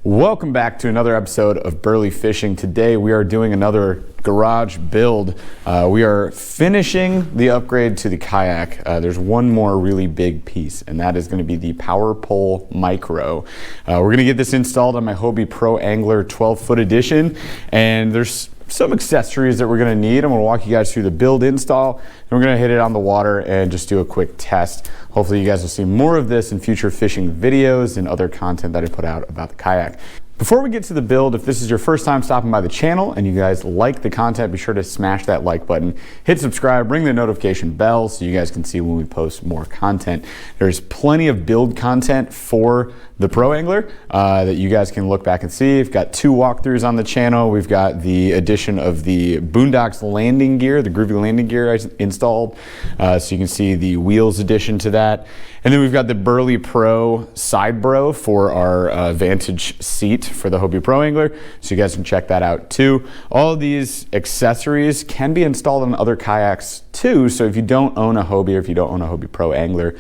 Welcome back to another episode of Berley Fishing. Today we are doing another garage build. We are finishing the upgrade to the kayak. There's one more really big piece, and that is going to be the Power Pole Micro. We're going to get this installed on my Hobie Pro Angler 12-foot edition, and there's some accessories that we're going to need. I'm going to walk you guys through the build install, and we're going to hit it on the water and just do a quick test. Hopefully you guys will see more of this in future fishing videos and other content that I put out about the kayak. Before we get to the build, if this is your first time stopping by the channel and you guys like the content, be sure to smash that like button, hit subscribe, ring the notification bell so you guys can see when we post more content. There's plenty of build content for the Pro Angler that you guys can look back and see. We've got 2 walkthroughs on the channel. We've got the addition of the Boondocks landing gear, the groovy landing gear I installed, so you can see the wheels addition to that. And then we've got the Berley Pro side bro for our Vantage seat for the Hobie Pro Angler, so you guys can check that out too. All of these accessories can be installed on other kayaks too, so if you don't own a Hobie or if you don't own a Hobie Pro Angler,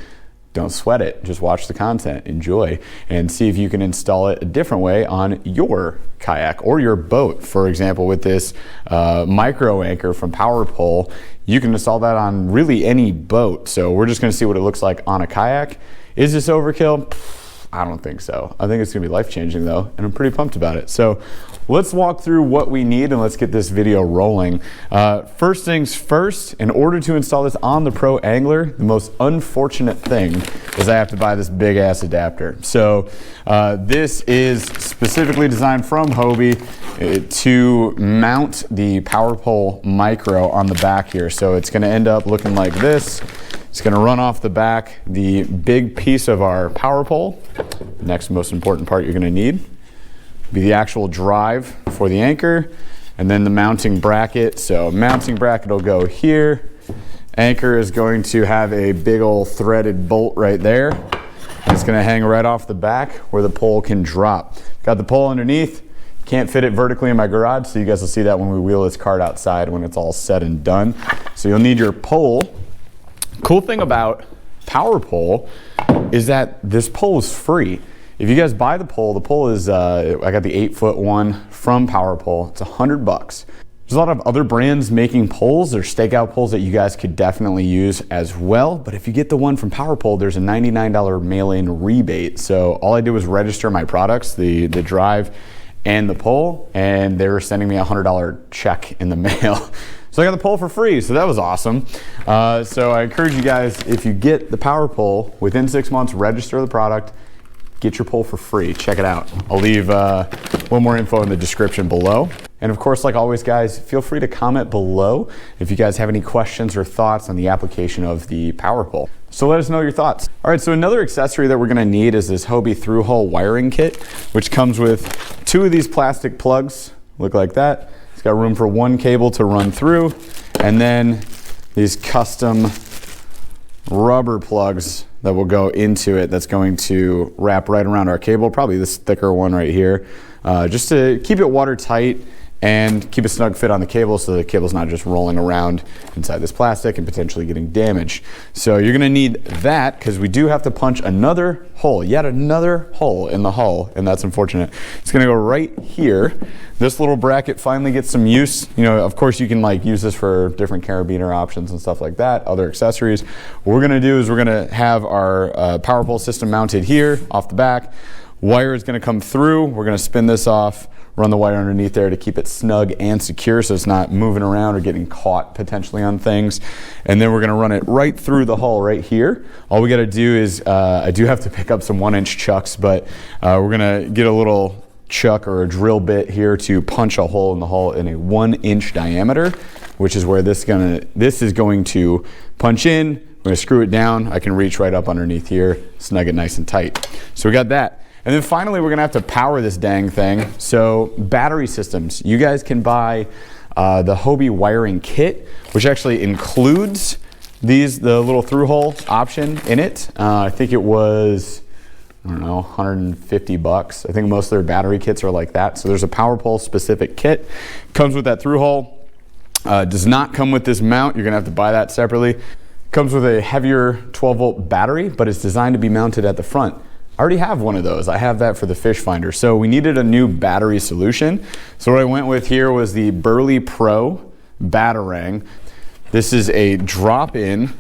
don't sweat it. Just watch the content, enjoy, and see if you can install it a different way on your kayak or your boat. For example, with this micro anchor from Power Pole, you can install that on really any boat. So we're just gonna see what it looks like on a kayak. Is this overkill? I don't think so. I think it's gonna be life-changing though, and I'm pretty pumped about it. So let's walk through what we need and let's get this video rolling. First things first, in order to install this on the Pro Angler, the most unfortunate thing is I have to buy this big ass adapter. So this is specifically designed from Hobie to mount the Power Pole Micro on the back here. So it's gonna end up looking like this. It's going to run off the back the big piece of our power pole. Next most important part you're going to need be the actual drive for the anchor, and then the mounting bracket. So mounting bracket will go here. Anchor is going to have a big old threaded bolt right there. And it's going to hang right off the back where the pole can drop. Got the pole underneath. Can't fit it vertically in my garage, so you guys will see that when we wheel this cart outside when it's all said and done. So you'll need your pole. Cool thing about Power Pole is that this pole is free. If you guys buy the pole is, I got the 8-foot one from Power Pole. It's $100. There's a lot of other brands making poles. There's stakeout poles that you guys could definitely use as well. But if you get the one from Power Pole, there's a $99 mail-in rebate. So all I did was register my products, the drive and the pole, and they were sending me a $100 check in the mail. So I got the pole for free, so that was awesome. So I encourage you guys, if you get the Power Pole, within 6 months, register the product, get your pole for free. Check it out. I'll leave one more info in the description below. And of course, like always, guys, feel free to comment below if you guys have any questions or thoughts on the application of the Power Pole. So let us know your thoughts. All right, so another accessory that we're gonna need is this Hobie through hole wiring kit, which comes with 2 of these plastic plugs, look like that. Got room for 1 cable to run through, and then these custom rubber plugs that will go into it that's going to wrap right around our cable, probably this thicker one right here, just to keep it watertight and keep a snug fit on the cable so the cable's not just rolling around inside this plastic and potentially getting damaged. So you're gonna need that because we do have to punch another hole, yet another hole in the hull, and that's unfortunate. It's gonna go right here. This little bracket finally gets some use. You know, of course you can like use this for different carabiner options and stuff like that, other accessories. What we're gonna do is we're gonna have our Power Pole system mounted here off the back. Wire is gonna come through. We're gonna spin this off, run the wire underneath there to keep it snug and secure so it's not moving around or getting caught potentially on things. And then we're gonna run it right through the hull right here. All we gotta do is, I do have to pick up some 1-inch chucks, but we're gonna get a little chuck or a drill bit here to punch a hole in the hull in a 1-inch diameter, which is where this is going to punch in. We're gonna screw it down. I can reach right up underneath here, snug it nice and tight. So we got that. And then finally, we're gonna have to power this dang thing. So battery systems. You guys can buy the Hobie wiring kit, which actually includes the little through hole option in it. I think it was, I don't know, 150 bucks. I think most of their battery kits are like that. So there's a Power Pole specific kit. Comes with that through hole. Does not come with this mount. You're gonna have to buy that separately. Comes with a heavier 12-volt battery, but it's designed to be mounted at the front. I already have one of those. I have that for the fish finder. So we needed a new battery solution. So what I went with here was the Berley Pro Battarang. This is a drop-in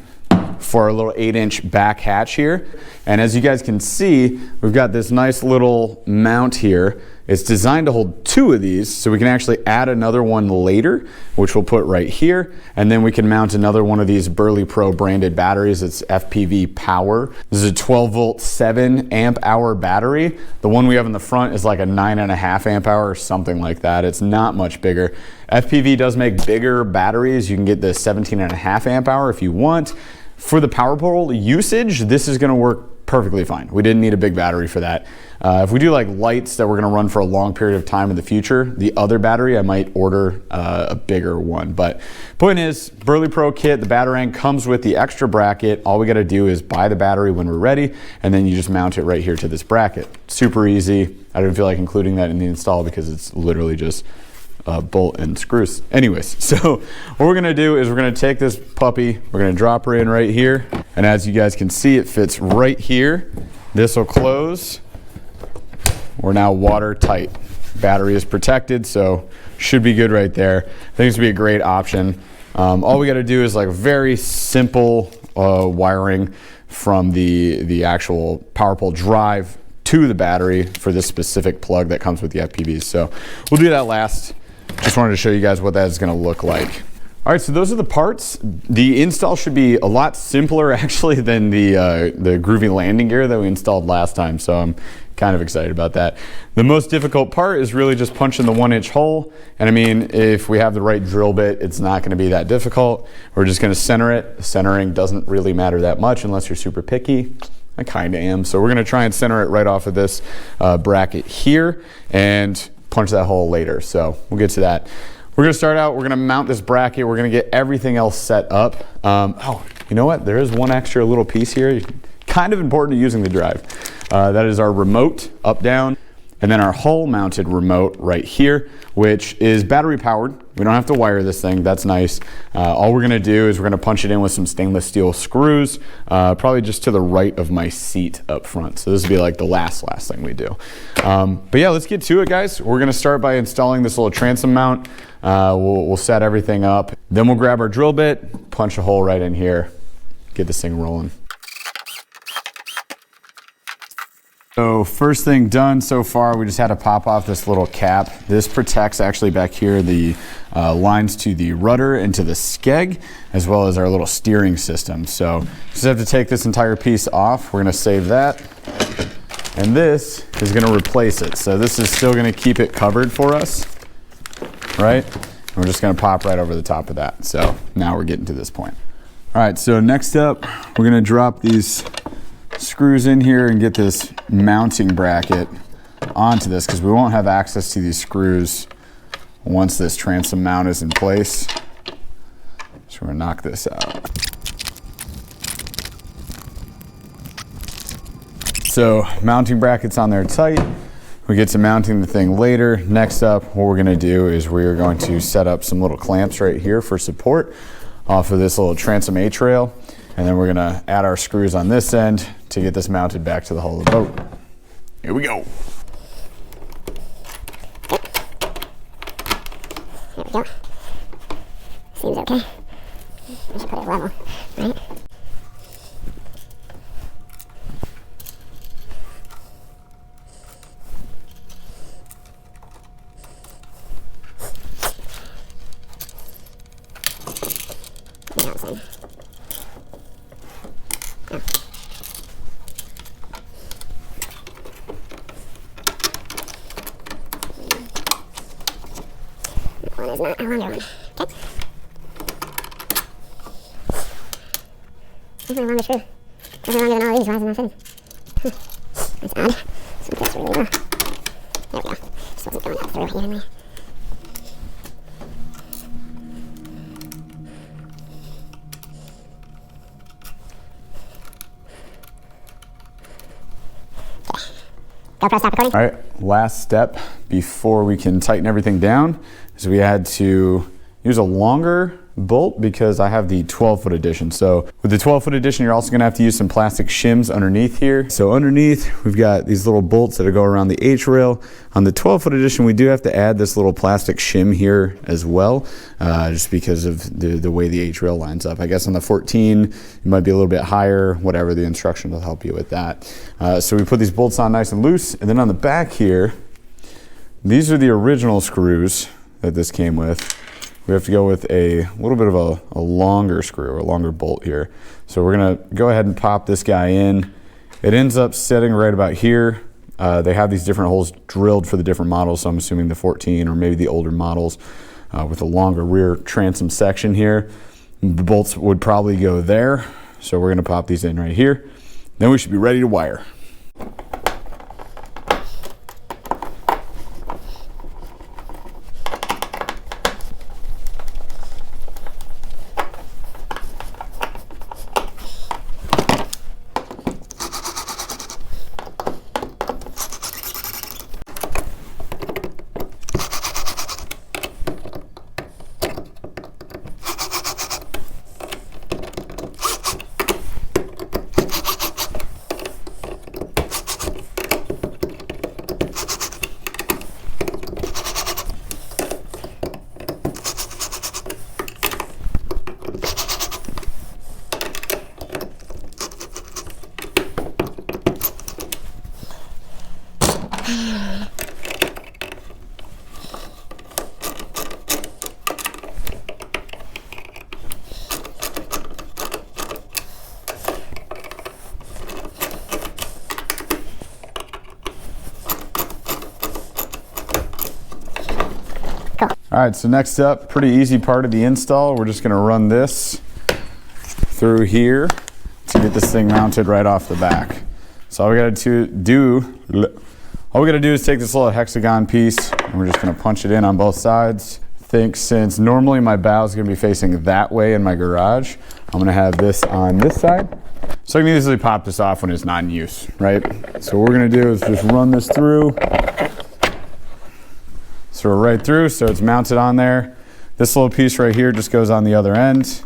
for a little 8-inch back hatch here. And as you guys can see, we've got this nice little mount here. It's designed to hold 2 of these, so we can actually add another one later, which we'll put right here. And then we can mount another one of these Berley Pro branded batteries. It's FPV power. This is a 12 volt, 7 amp hour battery. The one we have in the front is like a 9.5 amp hour or something like that. It's not much bigger. FPV does make bigger batteries. You can get the 17.5 amp hour if you want. For the power pole usage, this is gonna work perfectly fine. We didn't need a big battery for that. If we do like lights that we're gonna run for a long period of time in the future, the other battery, I might order a bigger one. But point is, Berley Pro kit, the Battarang comes with the extra bracket. All we gotta do is buy the battery when we're ready, and then you just mount it right here to this bracket. Super easy. I didn't feel like including that in the install because it's literally just bolt and screws. Anyways, so what we're gonna do is we're gonna take this puppy, we're gonna drop her in right here, and as you guys can see, it fits right here. This will close. We're now watertight. Battery is protected, so should be good right there. I think this would be a great option. All we gotta do is like very simple wiring from the actual power pole drive to the battery for this specific plug that comes with the FPVs. So we'll do that last. Just wanted to show you guys what that is going to look like. All right, so those are the parts. The install should be a lot simpler actually than the groovy landing gear that we installed last time, so I'm kind of excited about that. The most difficult part is really just punching the 1-inch hole, and I mean, if we have the right drill bit, it's not going to be that difficult. We're just going to center it. Centering doesn't really matter that much unless you're super picky. I kind of am, so we're going to try and center it right off of this bracket here and punch that hole later, so we'll get to that. We're gonna start out, we're gonna mount this bracket, we're gonna get everything else set up. Oh, you know what? There is one extra little piece here, kind of important to using the drive. That is our remote, up, down, and then our hull mounted remote right here, which is battery powered. We don't have to wire this thing, that's nice. All we're gonna do is we're gonna punch it in with some stainless steel screws, probably just to the right of my seat up front. So this will be like the last thing we do. But yeah, let's get to it, guys. We're gonna start by installing this little transom mount. We'll set everything up. Then we'll grab our drill bit, punch a hole right in here, get this thing rolling. So first thing done so far, we just had to pop off this little cap. This protects actually back here the lines to the rudder and to the skeg, as well as our little steering system. So just have to take this entire piece off. We're gonna save that. And this is gonna replace it. So this is still gonna keep it covered for us, right? And we're just gonna pop right over the top of that. So now we're getting to this point. All right, so next up, we're gonna drop these screws in here and get this mounting bracket onto this because we won't have access to these screws once this transom mount is in place. So we're gonna knock this out. So mounting brackets on there tight. We get to mounting the thing later. Next up, what we're gonna do is we're going to set up some little clamps right here for support off of this little transom A-trail. And then we're gonna add our screws on this end to get this mounted back to the hull of the boat. Here we go. There we go. Seems okay. I should put it level, right? One is not a longer one. Okay. That's a longer screw. That's longer than all these. Why isn't that fitting? That's odd. So that's really low. There we go. Just wasn't going up through evenly. GoPro stop recording. All right, last step before we can tighten everything down is we had to use a longer bolt because I have the 12-foot edition. So with the 12-foot edition, you're also gonna have to use some plastic shims underneath here. So underneath, we've got these little bolts that go around the H rail. On the 12-foot edition, we do have to add this little plastic shim here as well, just because of the way the H rail lines up. I guess on the 14, it might be a little bit higher, whatever, the instructions will help you with that. So we put these bolts on nice and loose, and then on the back here, these are the original screws that this came with. We have to go with a little bit of a longer screw, a longer bolt here. So we're gonna go ahead and pop this guy in. It ends up setting right about here. They have these different holes drilled for the different models, so I'm assuming the 14 or maybe the older models with a longer rear transom section here. The bolts would probably go there. So we're gonna pop these in right here. Then we should be ready to wire. All right, so next up, pretty easy part of the install. We're just gonna run this through here to get this thing mounted right off the back. So all we gotta do is take this little hexagon piece and we're just gonna punch it in on both sides. I think since normally my bow is gonna be facing that way in my garage, I'm gonna have this on this side. So I can easily pop this off when it's not in use, right? So what we're gonna do is just run this through. So we're right through, so it's mounted on there. This little piece right here just goes on the other end.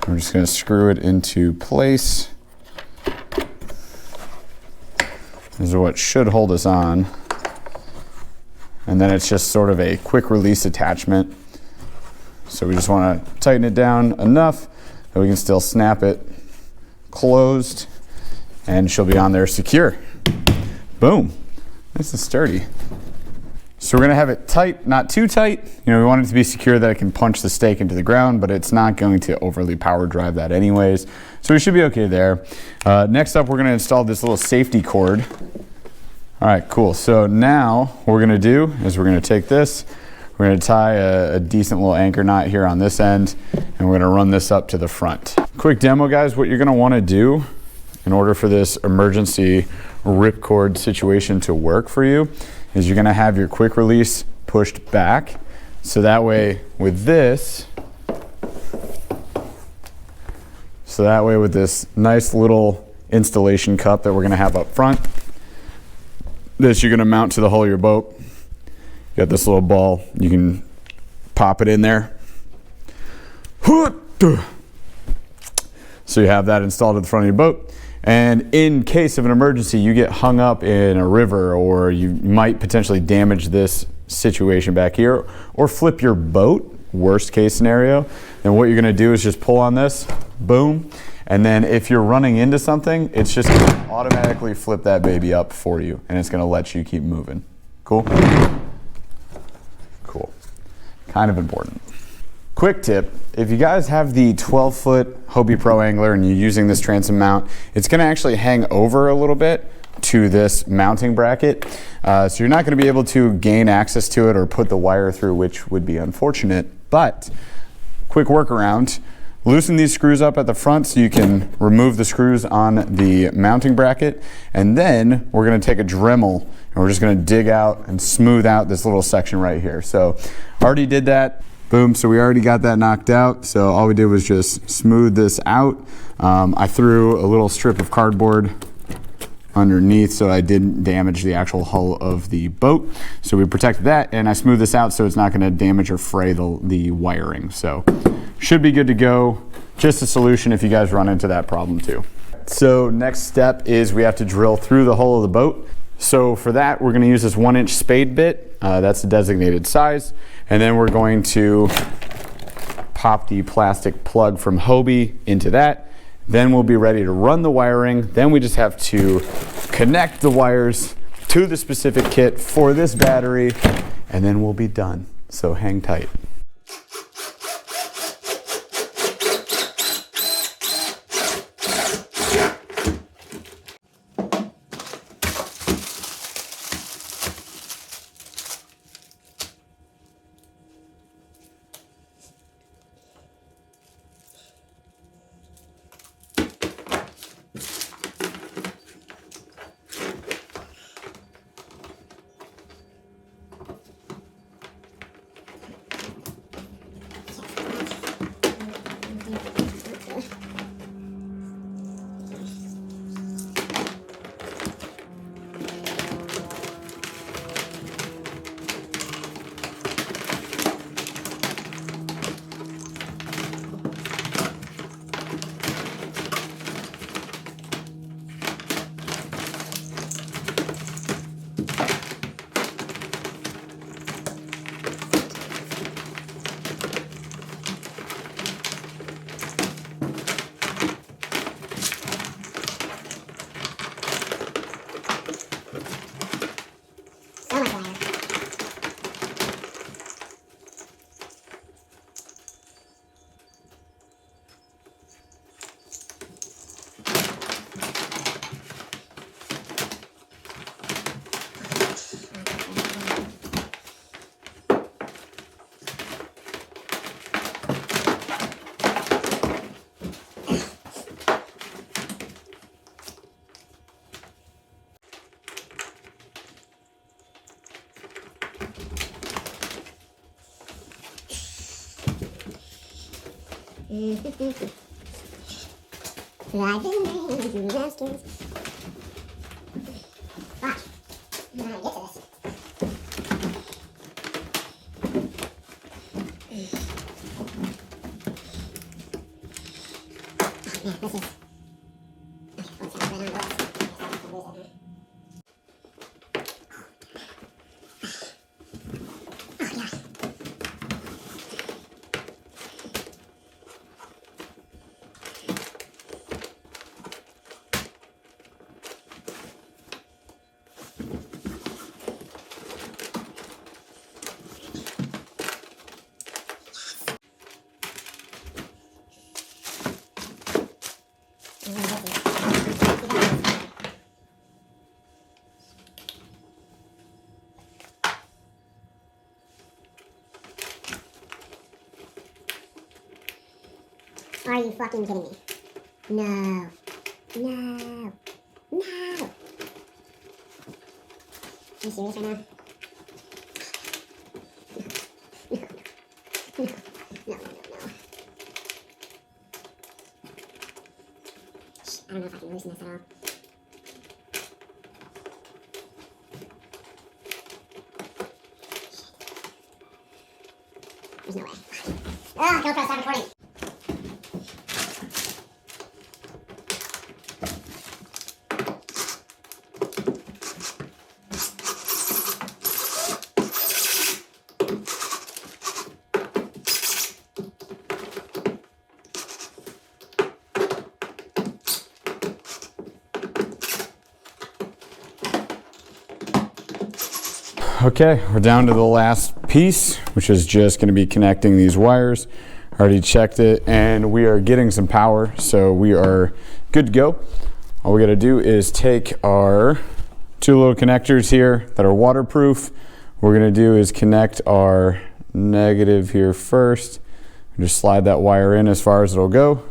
We're just gonna screw it into place. This is what should hold us on. And then it's just sort of a quick release attachment. So we just wanna tighten it down enough that we can still snap it closed and she'll be on there secure. Boom, nice and sturdy. So we're gonna have it tight, not too tight. You know, we want it to be secure that it can punch the stake into the ground, but it's not going to overly power drive that anyways. So we should be okay there. Next up, we're gonna install this little safety cord. All right, cool. So now what we're gonna do is we're gonna take this, we're gonna tie a decent little anchor knot here on this end, and we're gonna run this up to the front. Quick demo, guys. What you're gonna wanna do in order for this emergency ripcord situation to work for you is you're gonna have your quick release pushed back. So that way with this, with this nice little installation cup that we're gonna have up front, this you're gonna mount to the hull of your boat. You got this little ball, you can pop it in there. So you have that installed at the front of your boat. And in case of an emergency, you get hung up in a river or you might potentially damage this situation back here or flip your boat, worst case scenario, then what you're gonna do is just pull on this, boom, and then if you're running into something, it's just gonna automatically flip that baby up for you and it's gonna let you keep moving. Cool? Cool. Kind of important. Quick tip, if you guys have the 12-foot Hobie Pro Angler and you're using this transom mount, it's gonna actually hang over a little bit to this mounting bracket. So you're not gonna be able to gain access to it or put the wire through, which would be unfortunate, but quick workaround, loosen these screws up at the front so you can remove the screws on the mounting bracket, and then we're gonna take a Dremel and we're just gonna dig out and smooth out this little section right here. So already did that. Boom, so we already got that knocked out. So all we did was just smooth this out. I threw a little strip of cardboard underneath so I didn't damage the actual hull of the boat. So we protected that, and I smoothed this out so it's not going to damage or fray the wiring. So should be good to go. Just a solution if you guys run into that problem too. So next step is we have to drill through the hull of the boat. So for that, we're going to use this 1-inch spade bit. That's the designated size. And then we're going to pop the plastic plug from Hobie into that. Then we'll be ready to run the wiring. Then we just have to connect the wires to the specific kit for this battery, and then we'll be done. So hang tight. Driving around in Alaskans. Watch. I'm gonna get to this. Oh, man, this is... Okay, one second, right on the list. Are you fucking kidding me? No. No. No. Are you serious right now? No. I don't know if I can loosen this at all. There's no way. Ah, GoPro, stop recording. Okay, we're down to the last piece, which is just going to be connecting these wires. I already checked it, and we are getting some power, so we are good to go. All we got to do is take our two little connectors here that are waterproof. What we're going to do is connect our negative here first. Just slide that wire in as far as it'll go.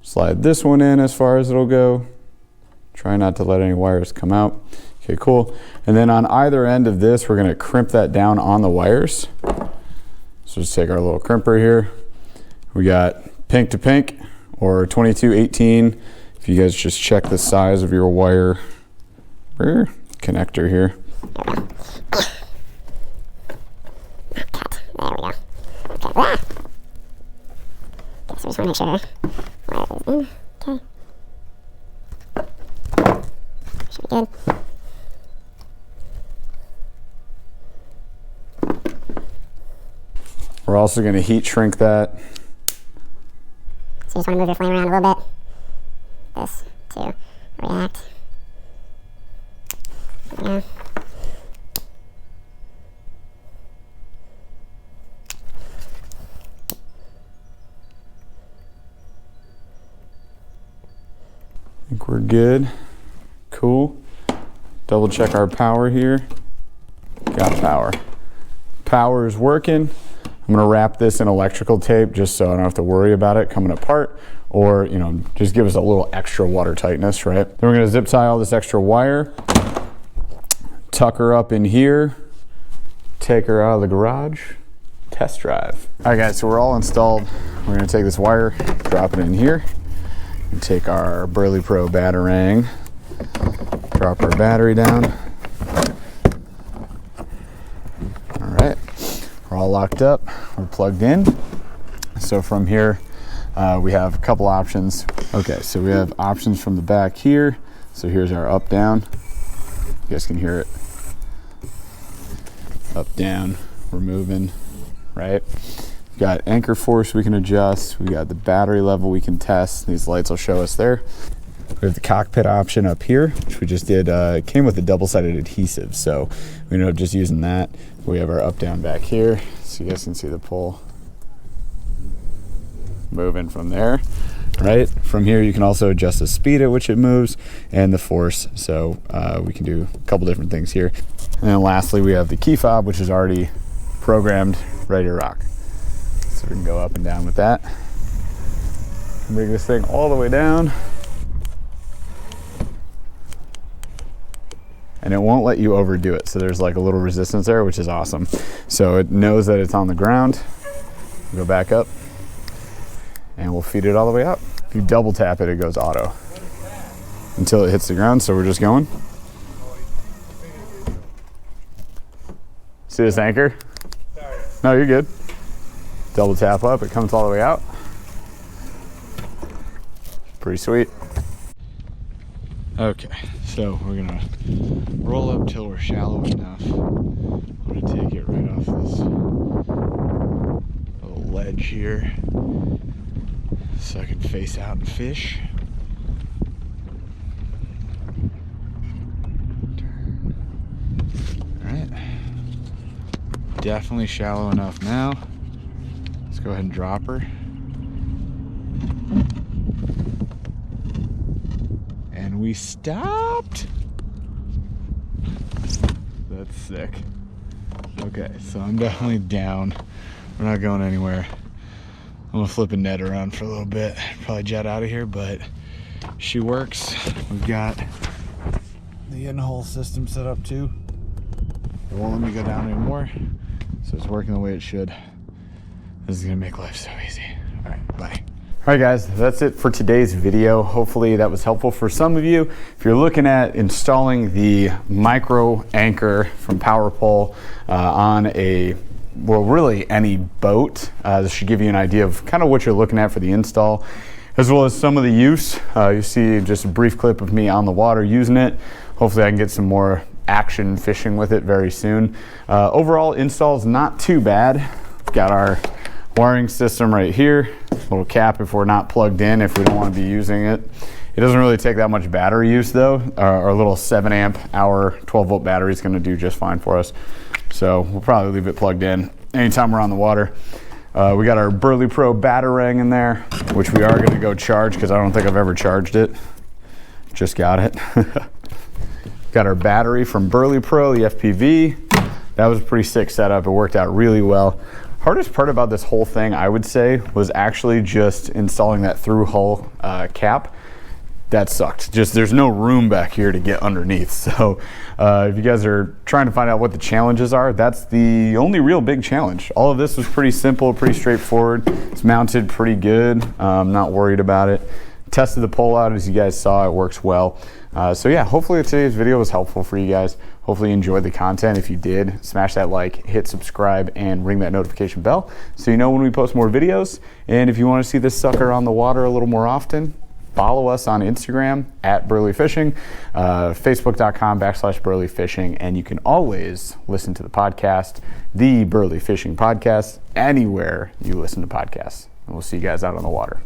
Slide this one in as far as it'll go. Try not to let any wires come out. Okay, cool. And then on either end of this, we're going to crimp that down on the wires. So just take our little crimper here. We got pink to pink or 2218. If you guys just check the size of your wire connector here. Cut. There we go. Okay. Ah! Okay, so we just want to make sure wire is in. Okay. Should be good. We're also going to heat shrink that. So you just want to move your flame around a little bit. This to react. Yeah. I think we're good. Cool. Double check our power here. Got power. Power is working. I'm gonna wrap this in electrical tape just so I don't have to worry about it coming apart, or just give us a little extra water tightness, right? Then we're gonna zip tie all this extra wire, tuck her up in here, take her out of the garage, test drive. All right guys, so we're all installed. We're gonna take this wire, drop it in here, and take our Berley Pro Battarang, drop our battery down. All right. We're all locked up, we're plugged in. So from here, we have a couple options. Okay, so we have options from the back here. So here's our up, down. You guys can hear it. Up, down, we're moving, right? We've got anchor force we can adjust. We got the battery level we can test. These lights will show us there. We have the cockpit option up here, which we just did. It came with a double-sided adhesive, so we ended up just using that. We have our up-down back here, so you guys can see the pole moving from there, right? From here, you can also adjust the speed at which it moves and the force, so we can do a couple different things here. And then lastly, we have the key fob, which is already programmed, ready to rock. So we can go up and down with that. Bring this thing all the way down. And it won't let you overdo it. So there's like a little resistance there, which is awesome. So it knows that it's on the ground. Go back up and we'll feed it all the way up. If you double tap it, it goes auto until it hits the ground. So we're just going. See this anchor? No, you're good. Double tap up, it comes all the way out. Pretty sweet. Okay, so we're gonna roll up till we're shallow enough. I'm gonna take it right off this little ledge here so I can face out and fish. All right, definitely shallow enough now. Let's go ahead and drop her. And we stopped. That's sick. Okay, so I'm definitely down. We're not going anywhere. I'm gonna flip a net around for a little bit. Probably jet out of here, but she works. We've got the in-hole system set up too. It won't let me go down anymore. So it's working the way it should. This is gonna make life so easy. All right, bye. All right guys, that's it for today's video. Hopefully that was helpful for some of you. If you're looking at installing the micro anchor from PowerPole on a, well, really any boat, this should give you an idea of kind of what you're looking at for the install, as well as some of the use. You see just a brief clip of me on the water using it. Hopefully I can get some more action fishing with it very soon. Overall install is not too bad. We've got our wiring system right here, little cap if we're not plugged in, if we don't want to be using it. It doesn't really take that much battery use though. Our little 7 amp hour 12 volt battery is going to do just fine for us. So we'll probably leave it plugged in anytime we're on the water. We got our Berley Pro Battarang in there, which we are going to go charge because I don't think I've ever charged it. Just got it. Got our battery from Berley Pro, the FPV. That was a pretty sick setup. It worked out really well. Hardest part about this whole thing, I would say, was actually just installing that through hull cap. That sucked. Just there's no room back here to get underneath. So if you guys are trying to find out what the challenges are, that's the only real big challenge. All of this was pretty simple, pretty straightforward. It's mounted pretty good. I'm not worried about it. Tested the pole out, as you guys saw, it works well. So yeah, hopefully today's video was helpful for you guys. Hopefully you enjoyed the content. If you did, smash that like, hit subscribe, and ring that notification bell so you know when we post more videos. And if you want to see this sucker on the water a little more often, follow us on Instagram at Berley Fishing, facebook.com/Berley Fishing, and you can always listen to the podcast, the Berley Fishing Podcast, anywhere you listen to podcasts. And we'll see you guys out on the water.